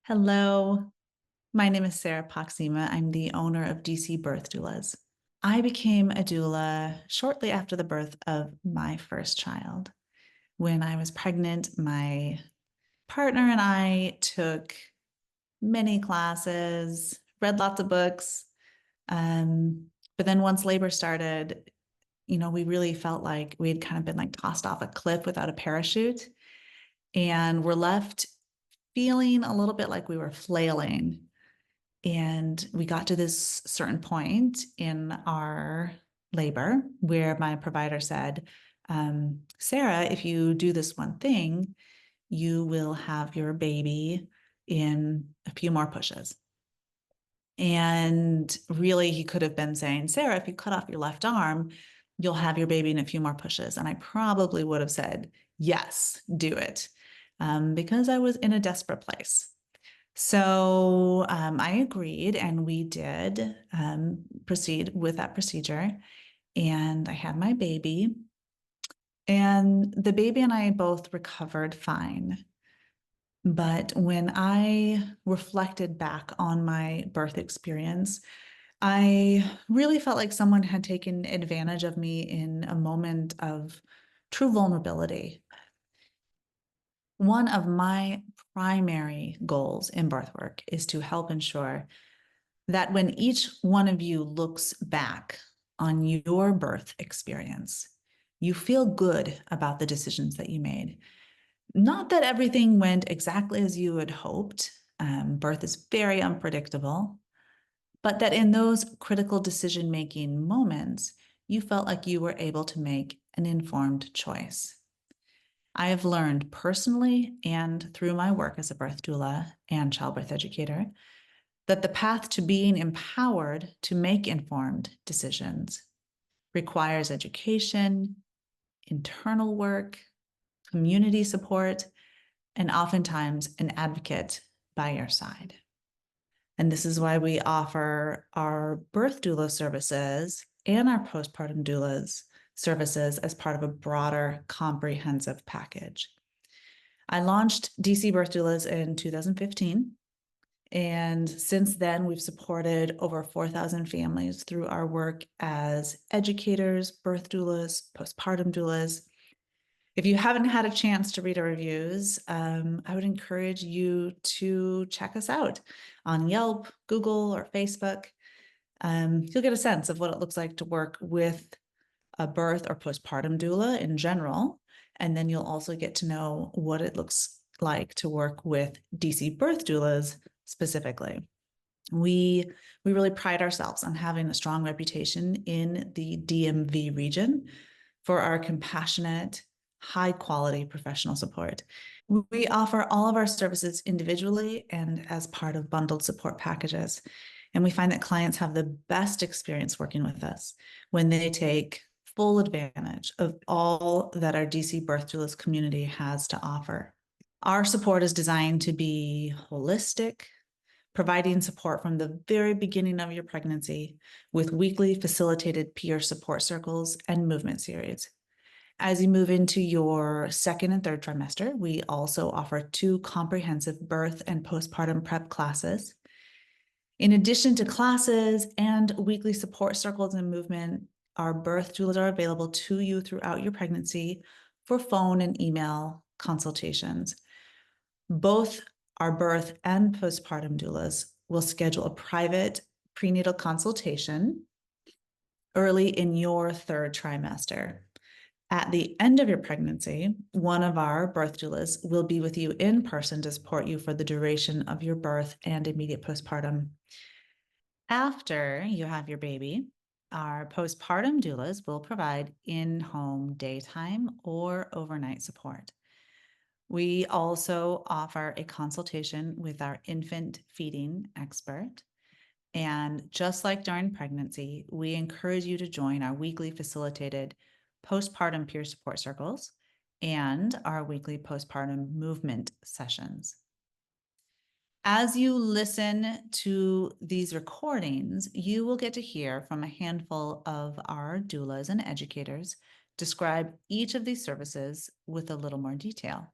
Hello, my name is Sarah Paxima. I'm the owner of DC Birth Doulas. I became a doula shortly after the birth of my first child. When I was pregnant, my partner and I took many classes, read lots of books. But then once labor started, we really felt like we had kind of been like tossed off a cliff without a parachute, and we're left feeling a little bit like we were flailing. And we got to this certain point in our labor where my provider said, Sarah, if you do this one thing, you will have your baby in a few more pushes. And really, he could have been saying, Sarah, if you cut off your left arm, you'll have your baby in a few more pushes. And I probably would have said, yes, do it, because I was in a desperate place. So I agreed, and we did proceed with that procedure. And I had my baby, and the baby and I both recovered fine. But when I reflected back on my birth experience, I really felt like someone had taken advantage of me in a moment of true vulnerability. One of my primary goals in birth work is to help ensure that when each one of you looks back on your birth experience, you feel good about the decisions that you made. Not that everything went exactly as you had hoped. Birth is very unpredictable, but that in those critical decision-making moments, you felt like you were able to make an informed choice. I have learned personally and through my work as a birth doula and childbirth educator that the path to being empowered to make informed decisions requires education, internal work, community support, and oftentimes an advocate by your side. And this is why we offer our birth doula services and our postpartum doulas services as part of a broader, comprehensive package. I launched DC Birth Doulas in 2015. And since then, we've supported over 4,000 families through our work as educators, birth doulas, postpartum doulas. If you haven't had a chance to read our reviews, I would encourage you to check us out on Yelp, Google, or Facebook. You'll get a sense of what it looks like to work with a birth or postpartum doula in general. And then you'll also get to know what it looks like to work with DC birth doulas specifically. We really pride ourselves on having a strong reputation in the DMV region for our compassionate, high quality professional support. We offer all of our services individually and as part of bundled support packages. And we find that clients have the best experience working with us when they take full advantage of all that our DC Birth Doulas community has to offer. Our support is designed to be holistic, providing support from the very beginning of your pregnancy with weekly facilitated peer support circles and movement series. As you move into your second and third trimester, we also offer 2 comprehensive birth and postpartum prep classes. In addition to classes and weekly support circles and movement, our birth doulas are available to you throughout your pregnancy for phone and email consultations. Both our birth and postpartum doulas will schedule a private prenatal consultation early in your third trimester. At the end of your pregnancy, one of our birth doulas will be with you in person to support you for the duration of your birth and immediate postpartum. After you have your baby, our postpartum doulas will provide in-home daytime or overnight support. We also offer a consultation with our infant feeding expert. And just like during pregnancy, we encourage you to join our weekly facilitated postpartum peer support circles and our weekly postpartum movement sessions. As you listen to these recordings, you will get to hear from a handful of our doulas and educators describe each of these services with a little more detail.